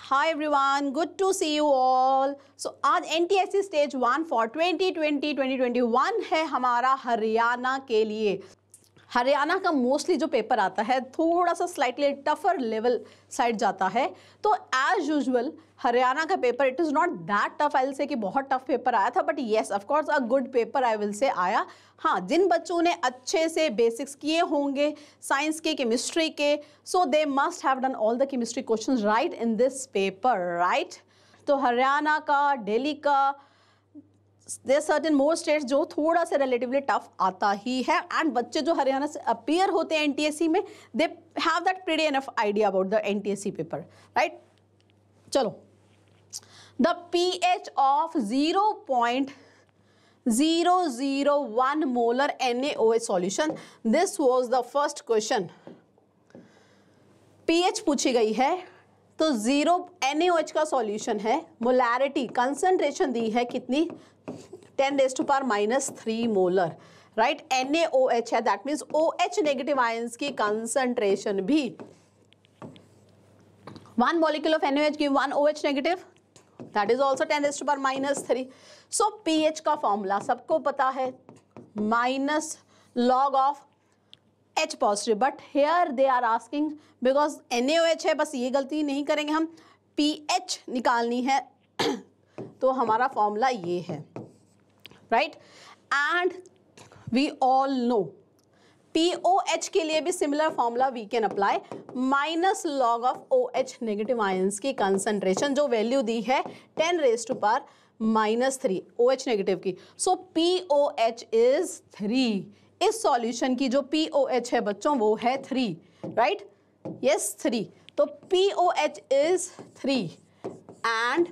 Hi everyone, good to see you all. So आज NTSC stage 1 for 2020-2021 है हमारा हरियाणा के लिए। हरियाणा का मोस्टली जो पेपर आता है थोड़ा सा स्लाइटली टफर लेवल साइड जाता है, तो एज यूजुअल हरियाणा का paper it is not that tough. I will से कि बहुत टफ पेपर आया था, but yes of course a good paper I will से आया। हाँ, जिन बच्चों ने अच्छे से बेसिक्स किए होंगे साइंस के, केमिस्ट्री के, so they must have done all the chemistry questions right in this paper, right. तो हरियाणा का, दिल्ली का, देयर सर्टेन मोर स्टेट्स जो थोड़ा सा रिलेटिवली टफ आता ही है, एंड बच्चे जो हरियाणा से अपीयर होते हैं एनटीएससी में they have that pretty enough idea about the NTSC paper, right. चलो, the pH of 0.001 molar NaOH solution, this was the first question. PH पूछी गई है तो 0 NaOH का सॉल्यूशन है, मोलैरिटी कंसंट्रेशन दी है कितनी, 10⁻³ मोलर, राइट। NaOH है, that means OH negative ions की कंसंट्रेशन भी 1 molecule of NaOH give 1 OH negative, that is also 10⁻³ so pH का फॉर्मूला सबको पता है, minus log of H positive, but here they are asking because NaOH है, बस ये गलती नहीं करेंगे हम, pH निकालनी है तो हमारा फॉर्मूला ये है, right. And we all know POH के लिए भी similar formula we can apply, minus log of OH negative ions की कंसंट्रेशन जो वैल्यू दी है 10⁻³ OH नेगेटिव की, सो POH इज 3। इस सॉल्यूशन की जो POH है बच्चों वो है 3, राइट, यस 3। तो POH is 3 and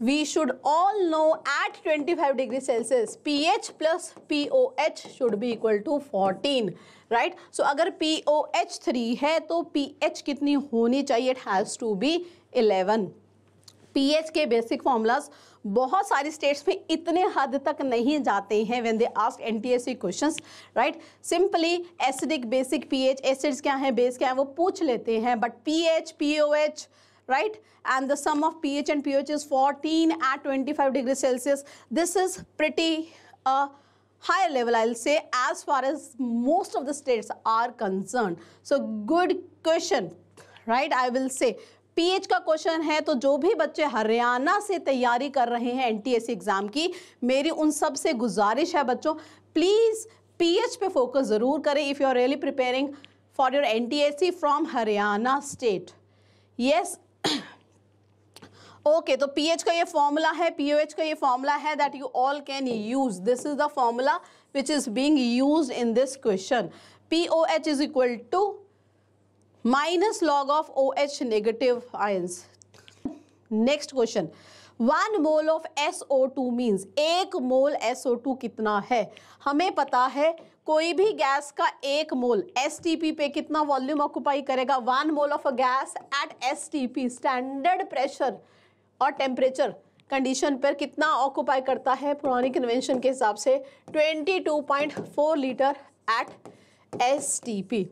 we should all know at 25 degree Celsius pH plus POH should be equal to 14, right? So अगर POH 3 है तो pH कितनी होनी चाहिए? It has to be 11। pH के बेसिक फॉर्मूलाज बहुत सारी स्टेट्स में इतने हद तक नहीं जाते हैं when they ask NTSC questions, right? Simply acidic basic pH, acids क्या है, बेस क्या है वो पूछ लेते हैं, but pH, POH, right, and the sum of pH and pH is 14 at 25 degrees Celsius. This is pretty high level, I'll say, as far as most of the states are concerned. So good question, right, I will say। pH का question है तो जो भी बच्चे हरियाणा से तैयारी कर रहे हैं एनटीएससी एग्जाम की, मेरी उन सब से गुजारिश है बच्चों, प्लीज pH पे फोकस जरूर करें if you are really preparing for your NTSC from Haryana state. Yes, okay, तो pH का ये फॉर्मूला है, POH का ये फॉर्मूला है that you all can use. This is the formula which is being used in this question. POH is equal to minus log of OH negative ions. Next question, 1 mole of SO2 means 1 mole SO2 कितना है? हमें पता है कोई भी gas का 1 मोल STP पे कितना वॉल्यूम ऑक्युपाई करेगा? 1 mole of a gas at STP standard pressure और टेम्परेचर कंडीशन पर कितना ऑक्युपाई करता है? पुरानी कन्वेंशन के हिसाब से 22.4 litre at STP।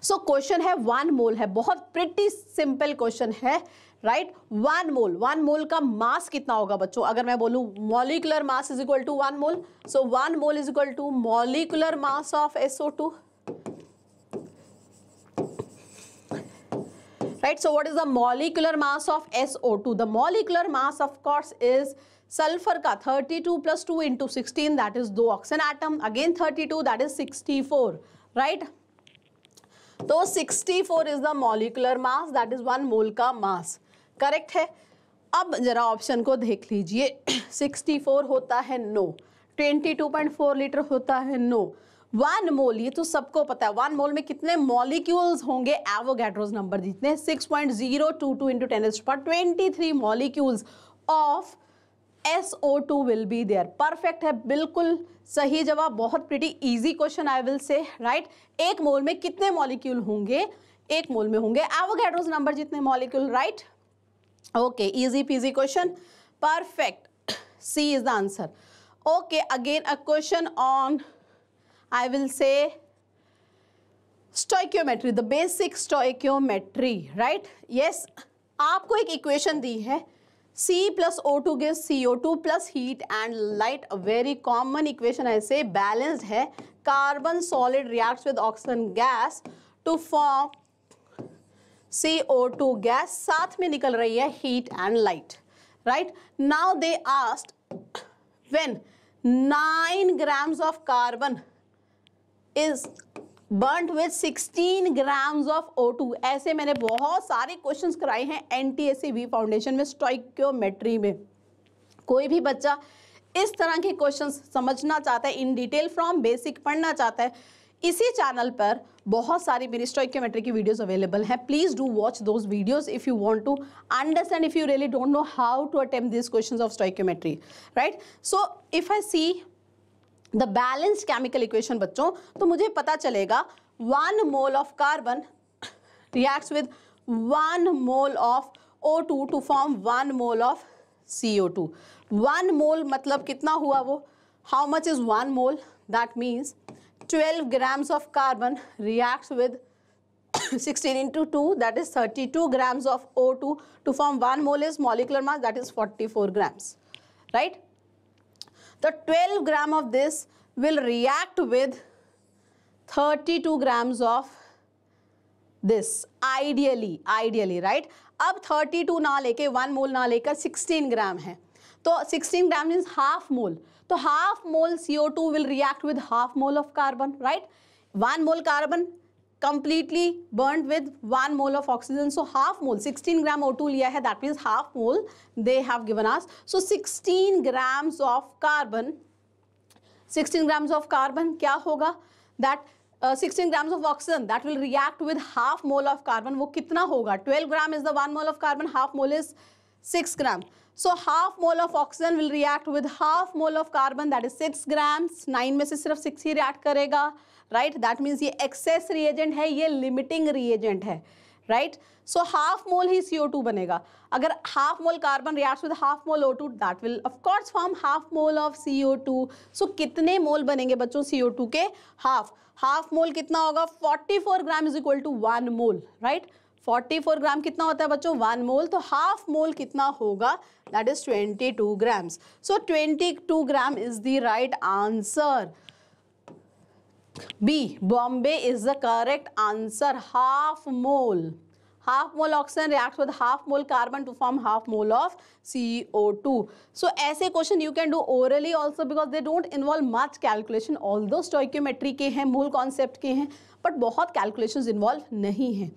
So question है 1 मोल है, बहुत प्रिटी सिंपल क्वेश्चन है, राइट। 1 मोल का मास कितना होगा बच्चों? अगर मैं बोलूं molecular mass is equal to 1 mole, so 1 mole is equal to molecular mass of SO2, right? So what is the molecular mass of SO2? The molecular mass of course is sulfur का 32 plus 2 into 16, that is 2 oxygen atom, again 32, that is 64, right? तो 64 is the molecular mass, that is 1 mole का mass, correct है। अब जरा option को देख लीजिए, 64 होता है नो, 22.4 लीटर होता है नो, 1 मोल ये तो सबको पता है, 1 मोल में कितने मॉलिक्यूल्स होंगे? एवोगैड्रोस नंबर जितने 6.022 into 10⁻23 molecules of SO2 will be there. Perfect है, बिल्कुल सही जवाब, बहुत pretty easy question I will say, right. 1 mole में कितने मॉलिक्यूल होंगे? 1 मोल में होंगे एवोगैड्रोस नंबर जितने molecule, right. Okay, easy peasy question, perfect, C is the answer. Okay, again a question on I will say stoichiometry, the basic stoichiometry, right? Yes, आपको एक equation दी है, C plus O2 gives CO2 plus heat and light, a very common equation ऐसे balanced है, carbon solid reacts with oxygen gas to form CO2 gas, साथ में निकल रही है heat and light, right? Now they asked when 9 grams of carbon is burnt with 16 grams of O2, ऐसे मैंने बहुत सारे क्वेश्चंस कराए हैं NTSE फाउंडेशन में स्टोइकियोमेट्री में। कोई भी बच्चा इस तरह के क्वेश्चंस समझना चाहता है, इन डिटेल फ्रॉम बेसिक पढ़ना चाहता है, इसी चैनल पर बहुत सारी मेरी स्टोइकियोमेट्री की वीडियोस अवेलेबल हैं। Please do watch those videos if you want to understand, if you really don't know how to attempt this questions of stoichiometry, right? So if I see the balanced chemical equation बच्चों, तो मुझे पता चलेगा 1 mole of carbon reacts with 1 mole of O2 to form 1 mole of CO2। 1 mole मतलब कितना हुआ वो? How much is 1 mole? That means 12 grams of carbon reacts with 16 into 2, that is 32 grams of O2 to form 1 mole is molecular mass, that is 44 grams, right? The 12 gram of this will react with 32 grams of this, ideally, right? अब 32 ना लेके 1 मोल ना लेकर 16 ग्राम है, तो 16 gram means half mole, तो half mole CO2 will react with half mole of carbon, right? 1 mole carbon completely burnt with 1 mole of oxygen, so half mole, 16 gram O2 लिया है, that means half mole they have given us, so 16 grams of carbon, 16 grams of carbon क्या होगा? That 16 grams of oxygen that will react with half mole of carbon, वो कितना होगा? 12 gram is the 1 mole of carbon, half mole is 6 gram, so half mole of oxygen will react with half mole of carbon, that is 6 grams, 9 में से सिर्फ 6 ही react करेगा, right? That means ये excess reagent है, ये limiting reagent है, right? So half mole ही CO2 बनेगा। अगर half mole carbon reacts with half mole O2, that will of course form half mole of CO2, so कितने मोल बनेंगे बच्चों CO2 के? हाफ मोल कितना होगा? 44 gram is equal to 1 mole, right? 44 gram कितना होता है बच्चों? 1 मोल, तो हाफ मोल कितना होगा? That is 22 grams, so 22 gram is the right answer. B, Bombay is the correct answer. Half mole oxygen reacts with half mole carbon to form half mole of CO2. So ऐसे question you can do orally also because they don't involve much calculation, although stoichiometry के हैं, मूल concept के हैं, but बहुत calculations involve नहीं हैं।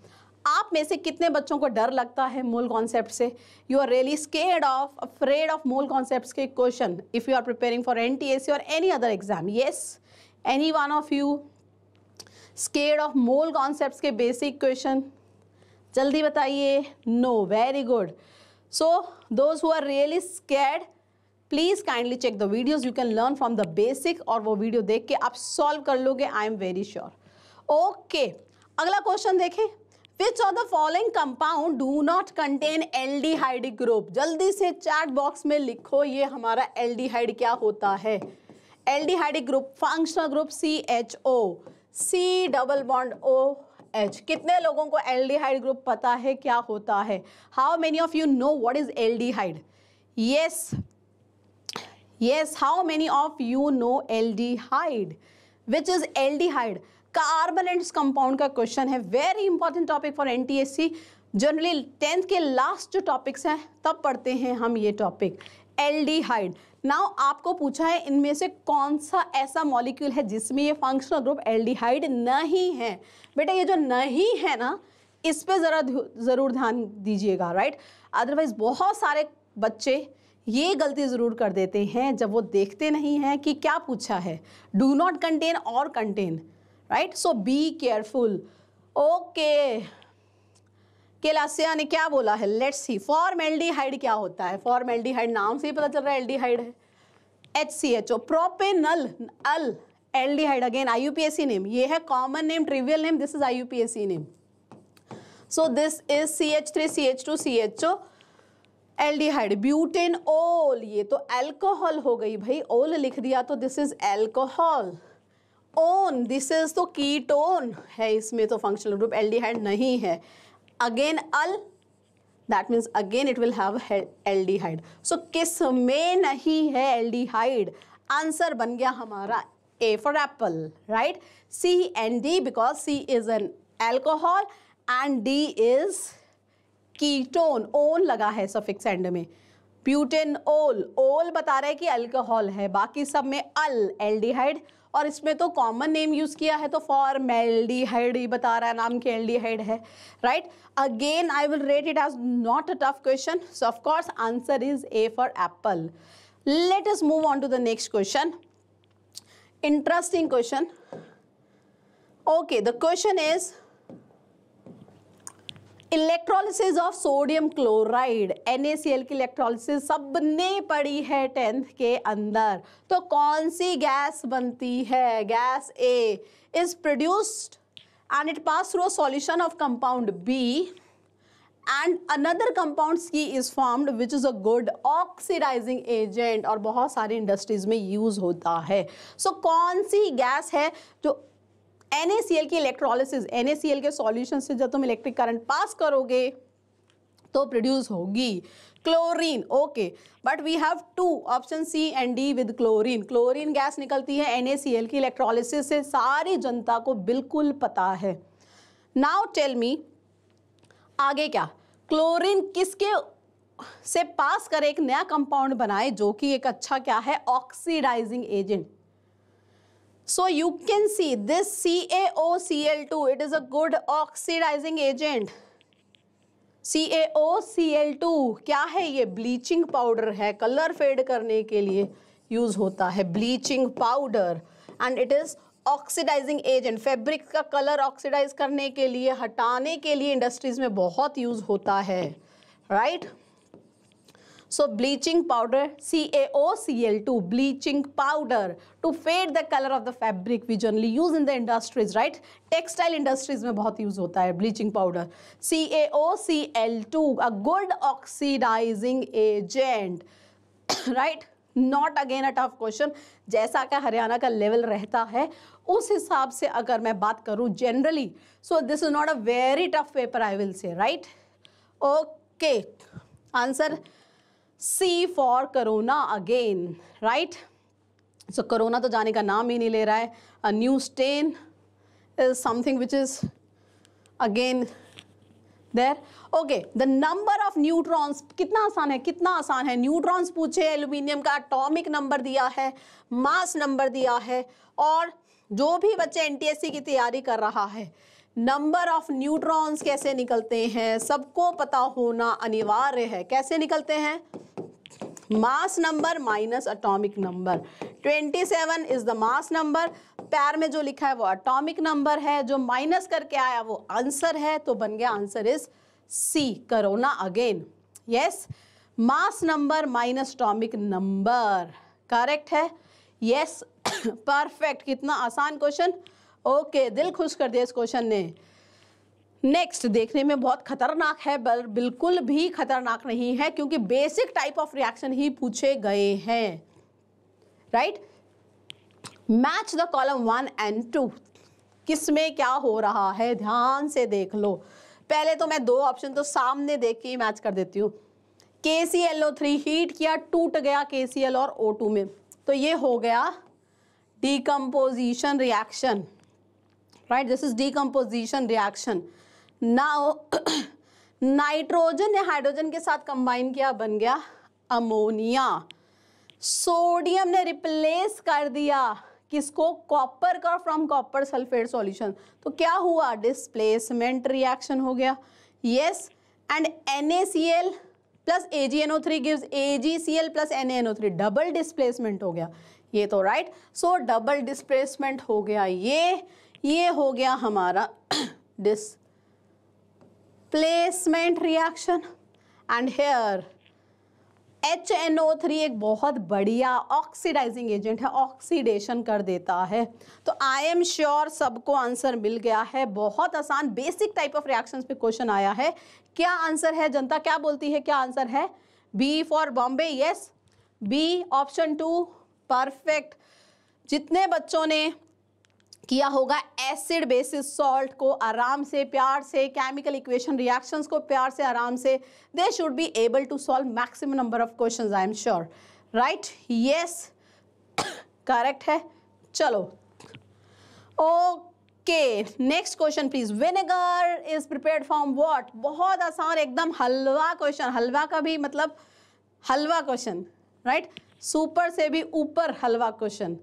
आप में से कितने बच्चों को डर लगता है मूल कॉन्सेप्ट से? You are really scared of, afraid of mole concepts के question if you are preparing for NTSE और any other exam? Yes, any one of you scared of mole concepts के बेसिक क्वेश्चन? जल्दी बताइए। No, very good. So those who are really scared, please kindly check the videos, you can learn from the basic, और वो video देख के आप solve कर लोगे, I am very sure. Okay, अगला क्वेश्चन देखें। विच of the following compound do not contain aldehyde group? जल्दी से चैट बॉक्स में लिखो ये हमारा एल्डिहाइड क्या होता है। Aldehyde group, functional group CHO, C double bond OH। कितने लोगों को एल्डिहाइड ग्रुप पता है क्या होता है? How many of you know what is aldehyde? Yes, yes, how many of you know aldehyde? Which is aldehyde? Carbon and compound का question है, very important topic for NTSE। Generally 10th के last जो topics हैं तब पढ़ते हैं हम ये टॉपिक, एल्डिहाइड। नाउ आपको पूछा है इनमें से कौन सा ऐसा मॉलिक्यूल है जिसमें ये फंक्शनल ग्रुप एल्डिहाइड नहीं है? बेटा ये जो नहीं है ना, इस पे ज़रूर ध्यान दीजिएगा, राइट? अदरवाइज बहुत सारे बच्चे ये गलती ज़रूर कर देते हैं जब वो देखते नहीं हैं कि क्या पूछा है, डू नॉट कंटेन और contain, right? So be careful. Okay, केलासिया ने क्या बोला है? Let's see. फॉर्मेल्डिहाइड क्या होता है? फॉर्मेल्डिहाइड नाम से ही पता चल रहा है एल्डिहाइड है। HCHO, प्रोपेनल अल एल्डिहाइड, अगेन IUPAC नेम, ये है common name, trivial name, this is IUPAC name. So this is CH3 CH2 CHO aldehyde. Butane ओल, ये तो अल्कोहल हो गई भाई, ओल लिख दिया तो this is alcohol. One, this is तो कीटोन है, इसमें तो फंक्शनल ग्रुप एल्डिहाइड नहीं है। Again al, that means again it will have aldehyde. So किस में नहीं है एल्डिहाइड? आंसर बन गया हमारा A for apple, right? C and D because C is an alcohol and D is ketone. Own लगा है सफिक्स एंड में. ब्यूटेनोल, ओल बता रहा है कि अल्कोहल है, बाकी सब में अल एल्डिहाइड, और इसमें तो कॉमन नेम यूज किया है तो फॉर्मेल्डिहाइड ही बता रहा है, नाम के एल्डिहाइड है, right. Again I will rate it as not a tough question. So of course answer is A for apple. Let us move on to the next question. Interesting question. Okay, the question is electrolysis of sodium chloride, NaCl की electrolysis सबने पढ़ी है 10th के अंदर. तो कौन सी gas बनती है? Gas A is produced and it pass through a solution of compound B and another compound C is formed which is a good oxidizing agent और बहुत सारी इंडस्ट्रीज में यूज होता है. सो कौन सी गैस है जो NaCl की इलेक्ट्रोलिसिस, NaCl के सॉल्यूशन से जब तुम इलेक्ट्रिक करंट पास करोगे तो प्रोड्यूस होगी? Chlorine. Okay, but we have two option C and D with chlorine. Chlorine gas निकलती है NaCl की इलेक्ट्रोलिसिस से, सारी जनता को बिल्कुल पता है. नाउ टेल मी आगे क्या? क्लोरीन किसके से पास करे एक नया कंपाउंड बनाए जो कि एक अच्छा क्या है? Oxidising agent. So you can see this CaOCl2, it is a good oxidising agent. CaOCl2 क्या है? ये ब्लीचिंग पाउडर है, कलर फेड करने के लिए यूज होता है, bleaching powder. And it is oxidising agent. Fabric का कलर ऑक्सीडाइज करने के लिए, हटाने के लिए इंडस्ट्रीज में बहुत यूज होता है, right. So bleaching powder CaOCl2, bleaching powder to fade the colour of the fabric we generally use in the industries, right. Textile industries में बहुत यूज होता है bleaching powder. CaOCl2 a good oxidising agent, right. Not again a tough question. जैसा कि हरियाणा का level रहता है उस हिसाब से अगर मैं बात करूं generally, so this is not a very tough paper I will say, right. Okay, answer C for corona again, right. So corona तो जाने का नाम ही नहीं ले रहा है. A new strain is something which is again there. Okay, the number of neutrons, कितना आसान है, कितना आसान है. न्यूट्रॉन्स पूछे, एल्यूमिनियम का एटॉमिक नंबर दिया है, मास नंबर दिया है, और जो भी बच्चे NTSC की तैयारी कर रहा है, नंबर ऑफ न्यूट्रॉन्स कैसे निकलते हैं सबको पता होना अनिवार्य है. कैसे निकलते हैं? मास number minus atomic number. 27 is the mass number. पैर में जो लिखा है वो एटॉमिक नंबर है, जो माइनस करके आया वो आंसर है. तो बन गया answer is C, corona again. Yes, mass number minus atomic number correct है. Yes, perfect. कितना आसान क्वेश्चन. ओके, दिल खुश कर दिया इस क्वेश्चन ने. नेक्स्ट देखने में बहुत खतरनाक है, बिल्कुल भी खतरनाक नहीं है क्योंकि बेसिक टाइप ऑफ रिएक्शन ही पूछे गए हैं, right. Match the column 1 and 2. किसमें क्या हो रहा है ध्यान से देख लो. पहले तो मैं दो ऑप्शन तो सामने देख के ही मैच कर देती हूँ. KClO3 हीट किया, टूट गया KCl और O2 में, तो ये हो गया decomposition reaction, right. This is decomposition reaction. Now nitrogen ने हाइड्रोजन के साथ कंबाइन किया, बन गया अमोनिया. सोडियम ने रिप्लेस कर दिया किसको? कॉपर का, फ्रॉम कॉपर सल्फेट सॉल्यूशन. तो क्या हुआ? डिस्प्लेसमेंट रिएक्शन हो गया. Yes, and NaCl plus AgNO3 gives AgCl plus NaNO3, double displacement हो गया ये तो, राइट. सो डबल डिस्प्लेसमेंट हो गया ये हो गया हमारा displacement reaction. And hair HNO3 एक बहुत बढ़िया ऑक्सीडाइजिंग एजेंट है, ऑक्सीडेशन कर देता है. तो आई एम श्योर सबको आंसर मिल गया है. बहुत आसान बेसिक टाइप ऑफ रिएक्शंस पे क्वेश्चन आया है. क्या आंसर है जनता, क्या बोलती है, क्या आंसर है? B for Bombay. Yes, B option 2 perfect. जितने बच्चों ने किया होगा एसिड बेसिस सॉल्ट को आराम से, प्यार से, केमिकल इक्वेशन रिएक्शंस को प्यार से, आराम से, they should be able to solve maximum number of questions, I am sure, right? Yes, correct है। चलो, okay, next question please. Vinegar is prepared from what? बहुत आसान, एकदम हलवा क्वेश्चन, हलवा का भी मतलब हलवा क्वेश्चन, राइट? सुपर से भी ऊपर हलवा क्वेश्चन।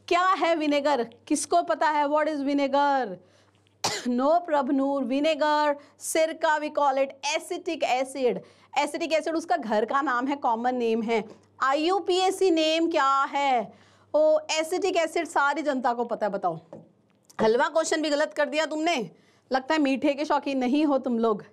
क्या है विनेगर? किसको पता है what is vinegar? No Prabhnoor, vinegar, सिरका we call it, acetic acid. Acetic acid उसका घर का नाम है, कॉमन नेम है। IUPAC नेम क्या है? ओ, एसिटिक एसिड सारी जनता को पता है, बताओ। हलवा क्वेश्चन भी गलत कर दिया तुमने, लगता है मीठे के शौकीन नहीं हो तुम लोग।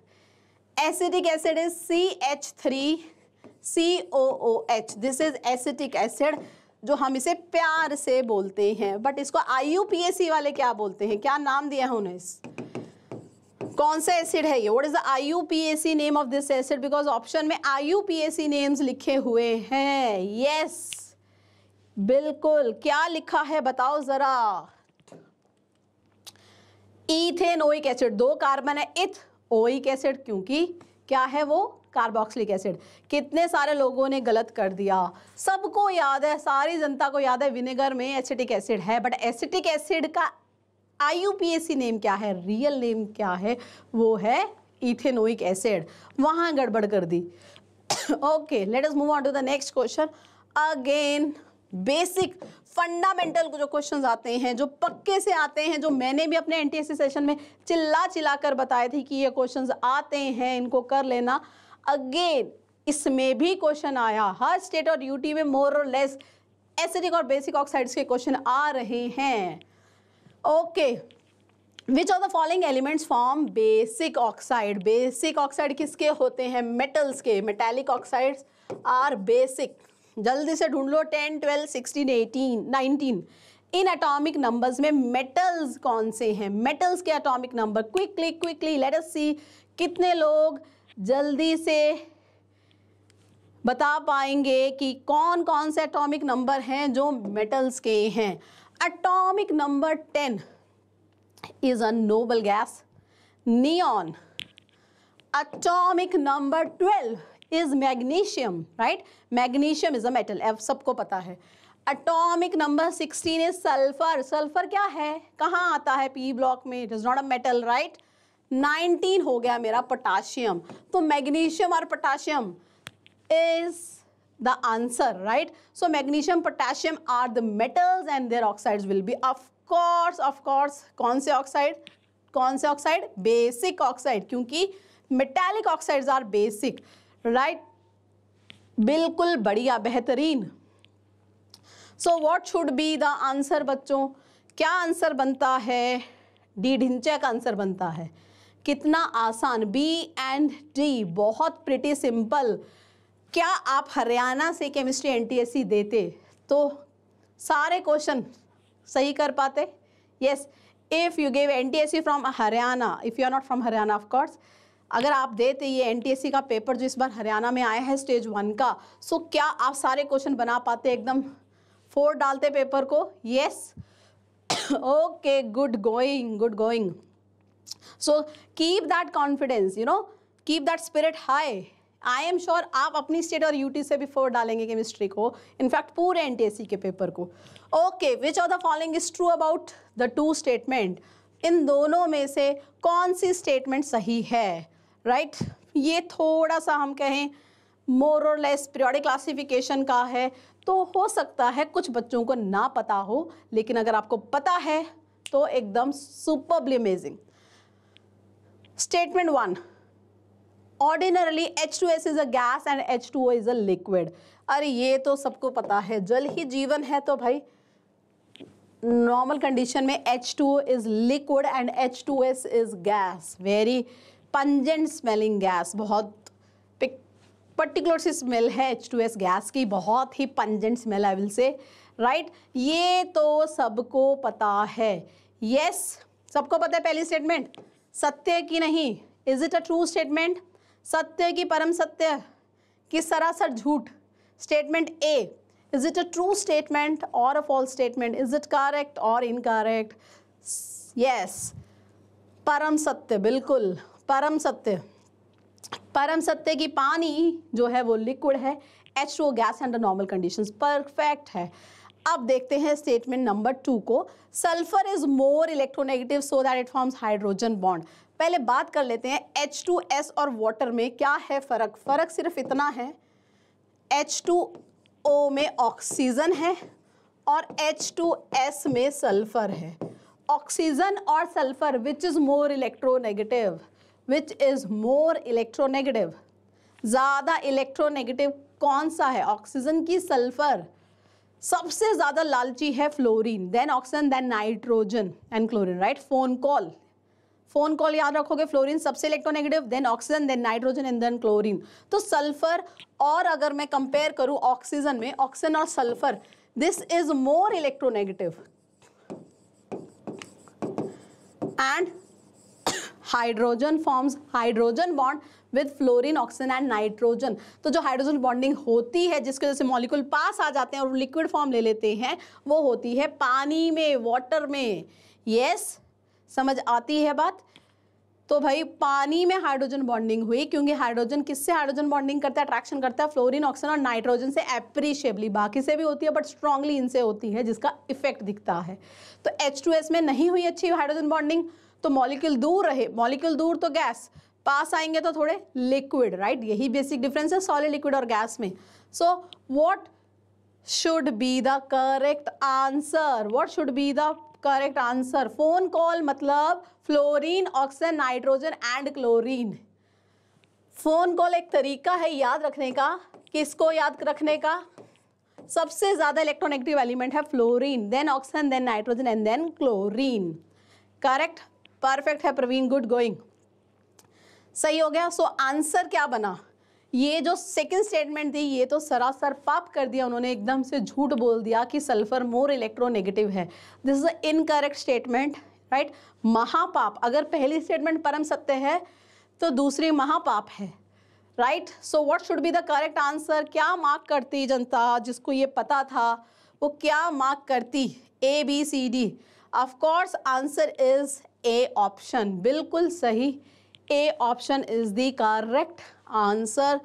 Acetic acid is CH3COOH, this is acetic acid, जो हम इसे प्यार से बोलते हैं, बट इसको IUPAC वाले क्या बोलते हैं, क्या नाम दिया है उन्हें? कौन सा एसिड है ये? What is the IUPAC name of this acid? Because option में IUPAC नेम्स लिखे हुए हैं। यस, बिल्कुल, क्या लिखा है बताओ जरा। इथेनोइक एसिड, 2 कार्बन है, इथ ओइक एसिड, क्योंकि क्या है वो? Carboxylic acid. कितने सारे लोगों ने गलत कर दिया, सबको याद है, सारी जनता को याद है विनेगर में एसिटिक एसिड है, बट एसिटिक एसिड का IUPAC नेम क्या है, रियल नेम क्या है? वो है इथेनोइक एसिड। वहां गड़बड़ कर दी। Okay, let us move on to the next question. Again basic fundamental जो क्वेश्चंस आते हैं, जो पक्के से आते हैं, जो मैंने भी अपने NTSC सेशन में चिल्ला चिल्ला कर बताए थे कि ये क्वेश्चंस आते हैं, इनको कर लेना। अगेन इसमें भी क्वेश्चन आया, हर स्टेट और यूटी में मोर और लेस एसिडिक और बेसिक ऑक्साइड्स के क्वेश्चन आ रहे हैं। Okay, which of the following elements form basic oxide? Basic oxide किसके होते हैं? मेटल्स के। Metallic oxides are basic. जल्दी से ढूंढ लो, 10, 12, 16, 18, 19 इन एटॉमिक नंबर्स में मेटल्स कौन से हैं? मेटल्स के atomic number, quickly quickly let us see कितने लोग जल्दी से बता पाएंगे कि कौन कौन से एटॉमिक नंबर हैं जो मेटल्स के हैं। Atomic number 10 is a noble gas, neon. Atomic number 12 is magnesium, right? Magnesium is a metal, अब सबको पता है। Atomic number 16 is sulfur. Sulfur क्या है, कहाँ आता है? P ब्लॉक में, it is not a metal, right? 19 हो गया मेरा पोटाशियम। तो मैग्नीशियम और potassium is the answer, right? So magnesium, potassium are the metals and their oxides will be of course कौन से ऑक्साइड? कौन से ऑक्साइड? बेसिक ऑक्साइड, क्योंकि metallic oxides are basic, right? बिल्कुल बढ़िया, बेहतरीन। So what should be the answer बच्चों? क्या आंसर बनता है? डी, ढिंचे का आंसर बनता है। कितना आसान, बी एंड डी, बहुत प्रिटी सिंपल। क्या आप हरियाणा से केमिस्ट्री NTSC देते तो सारे क्वेश्चन सही कर पाते? Yes, if you give NTSC from Haryana, if you are not from Haryana of course, अगर आप देते ये NTSC का पेपर जो इस बार हरियाणा में आया है स्टेज 1 का, सो क्या आप सारे क्वेश्चन बना पाते? एकदम 4 डालते पेपर को? Yes, okay, good going, good going. So keep that confidence, you know, keep that spirit high. I am sure आप अपनी स्टेट और यूटी से भी 4 डालेंगे केमिस्ट्री को, इनफैक्ट पूरे NTSC के पेपर को। Okay, which of the following is true about the 2 statement? इन दोनों में से कौन सी स्टेटमेंट सही है, राइट? ये थोड़ा सा हम कहें मोर और लेस पीरियोडिक क्लासिफिकेशन का है, तो हो सकता है कुछ बच्चों को ना पता हो, लेकिन अगर आपको पता है तो एकदम superbly amazing. Statement 1, ordinarily H2S is a gas and H2O is a liquid. अरे ये तो सबको पता है, जल ही जीवन है, तो भाई नॉर्मल कंडीशन में H2O is liquid and H2S is gas. Very pungent smelling gas, बहुत पर्टिकुलर सी स्मेल है H2S गैस की, बहुत ही pungent smell I will say, right? ये तो सबको पता है। यस, सबको पता है पहली स्टेटमेंट सत्य की नहीं? Is it a true statement? सत्य की परम सत्य कि सरासर झूठ? Statement A, Is it a true statement or a false statement? Is it correct or incorrect? Yes, परम सत्य, बिल्कुल परम सत्य। परम सत्य की पानी जो है वो लिक्विड है, H2O gas under normal conditions, perfect है। अब देखते हैं स्टेटमेंट नंबर 2 को। Sulphur is more electronegative so that it forms hydrogen bond. पहले बात कर लेते हैं H2S और वाटर में क्या है फ़र्क। फ़र्क सिर्फ इतना है, H2O में ऑक्सीजन है और H2S में सल्फर है। ऑक्सीजन और sulphur which is more electronegative, which is more electronegative, ज़्यादा इलेक्ट्रोनेगेटिव कौन सा है, ऑक्सीजन की सल्फर। सबसे ज़्यादा लालची है fluorine, then oxygen, then nitrogen and chlorine, right. Phone call याद रखोगे, फ्लोरीन सबसे electronegative, then oxygen, then nitrogen and then chlorine. तो सल्फर और अगर मैं कंपेयर करूं ऑक्सीजन में, ऑक्सीजन और sulphur, this is more electronegative and hydrogen forms hydrogen bond with fluorine, oxygen and nitrogen. तो जो हाइड्रोजन बॉन्डिंग होती है जिसके वजह से मॉलिक्यूल पास आ जाते हैं और लिक्विड फॉर्म ले लेते हैं, वो होती है पानी में, वाटर में। यस, समझ आती है बात। तो भाई पानी में हाइड्रोजन बॉन्डिंग हुई, क्योंकि हाइड्रोजन किससे हाइड्रोजन बॉन्डिंग करता है, अट्रैक्शन करता है फ्लोरीन, ऑक्सीजन और नाइट्रोजन से एप्रीशिएबली। बाकी से भी होती है बट स्ट्रांगली इनसे होती है, जिसका इफेक्ट दिखता है। तो H2S में नहीं हुई अच्छी हाइड्रोजन बॉन्डिंग, तो मॉलिक्यूल दूर रहे, मॉलिक्यूल दूर तो गैस, पास आएंगे तो थोड़े लिक्विड, राइट। यही बेसिक डिफरेंस है सॉलिड, लिक्विड और गैस में। So what should be the correct answer, what should be the correct answer. Phone call मतलब fluorine, oxygen, nitrogen and chlorine. Phone call एक तरीका है याद रखने का। किसको याद रखने का, सबसे ज्यादा इलेक्ट्रोनेगेटिव एलिमेंट है fluorine, then oxygen, then nitrogen and then chlorine. Correct, perfect है प्रवीण, गुड गोइंग, सही हो गया। सो आंसर क्या बना, ये जो सेकंड स्टेटमेंट थी ये तो सरासर पाप कर दिया उन्होंने, एकदम से झूठ बोल दिया कि सल्फर मोर इलेक्ट्रोनेगेटिव है। This is a incorrect statement, right. महापाप, अगर पहली स्टेटमेंट परम सत्य है तो दूसरी महापाप है, right. So what should be the correct answer. क्या मार्क करती जनता, जिसको ये पता था वो क्या मार्क करती, ABCD। Of course answer is A option, बिल्कुल सही, A option is the correct answer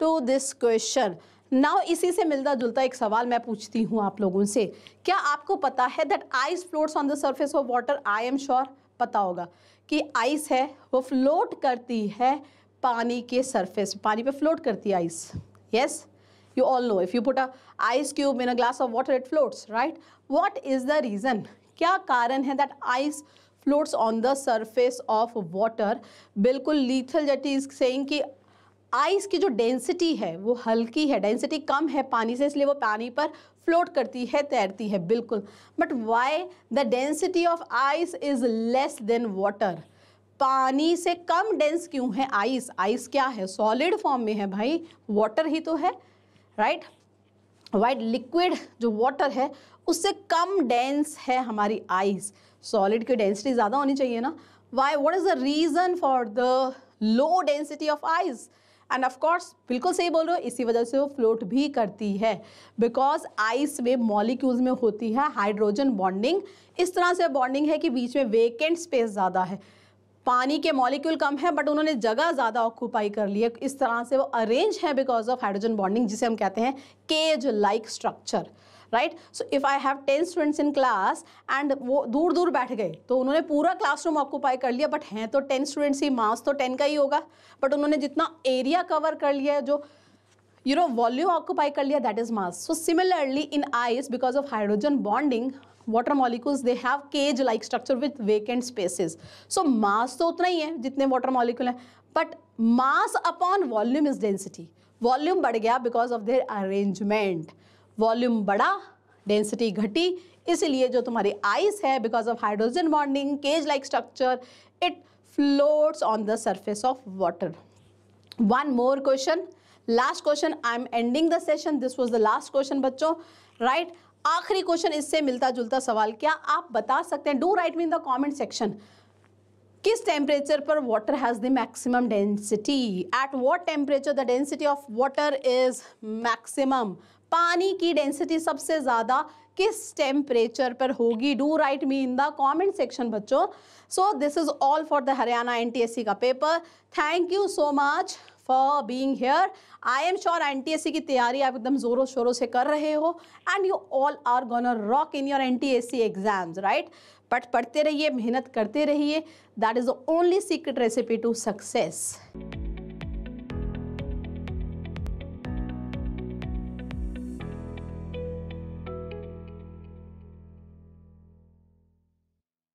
to this question. Now इसी से मिलता जुलता एक सवाल मैं पूछती हूँ आप लोगों से। क्या आपको पता है that ice floats on the surface of water. I am sure पता होगा कि आइस है वो फ्लोट करती है पानी के सरफेस, पानी पे फ्लोट करती है ice. Yes, you all know if you put a ice cube in a glass of water it floats, right? What is the reason? क्या कारण है that ice floats on the surface of water? बिल्कुल lethal jetty is saying कि ice की जो density है वो हल्की है, डेंसिटी कम है पानी से, इसलिए वो पानी पर फ्लोट करती है, तैरती है, बिल्कुल। But why the density of ice is less than water. पानी से कम डेंस क्यों है आइस? आइस क्या है, सॉलिड फॉर्म में है भाई, वाटर ही तो है, राइट। वाइट लिक्विड जो वाटर है उससे कम डेंस है हमारी आइस, सॉलिड की डेंसिटी ज़्यादा होनी चाहिए ना। Why, what is the reason for the low density of ice? And of course बिल्कुल सही बोल रहे हो, इसी वजह से वो फ्लोट भी करती है, बिकॉज आइस में मॉलिक्यूल्स में होती है हाइड्रोजन बॉन्डिंग। इस तरह से बॉन्डिंग है कि बीच में वेकेंट स्पेस ज़्यादा है, पानी के मॉलिक्यूल कम है बट उन्होंने जगह ज़्यादा ऑक्यूपाई कर ली है, इस तरह से वो अरेंज है बिकॉज ऑफ हाइड्रोजन बॉन्डिंग, जिसे हम कहते हैं cage like structure, right. So if I have 10 students in class and वो दूर दूर बैठ गए तो उन्होंने पूरा क्लासरूम ऑक्यूपाई कर लिया, बट हैं तो 10 स्टूडेंट्स ही, मास तो 10 का ही होगा, बट उन्होंने जितना एरिया कवर कर लिया है, जो वॉल्यूम ऑक्यूपाई कर लिया, that is mass. So similarly in ice because of hydrogen bonding water molecules they have cage like structure with vacant spaces, so mass तो उतना ही है जितने water molecule हैं, but mass upon volume is density, volume बढ़ गया because of their arrangement, volume बढ़ा density घटी, इसलिए जो तुम्हारी ice है because of hydrogen bonding cage like structure it floats on the surface of water. One more question, last question, I am ending the session, this was the last question बच्चों, right? आखिरी question इससे मिलता जुलता सवाल, क्या आप बता सकते हैं, do write me in the comment section, किस टेम्परेचर पर water has the maximum density? At what temperature the density of water is maximum? पानी की डेंसिटी सबसे ज्यादा किस टेम्परेचर पर होगी? Do write me in the comment section बच्चों. So this is all for the Haryana NTSC का paper. Thank you so much for being here. I am sure NTSC की तैयारी आप एकदम जोरों शोरों से कर रहे हो and you all are gonna rock in your NTSC exams, right? But पढ़ते रहिए, मेहनत करते रहिए. That is the only secret recipe to success.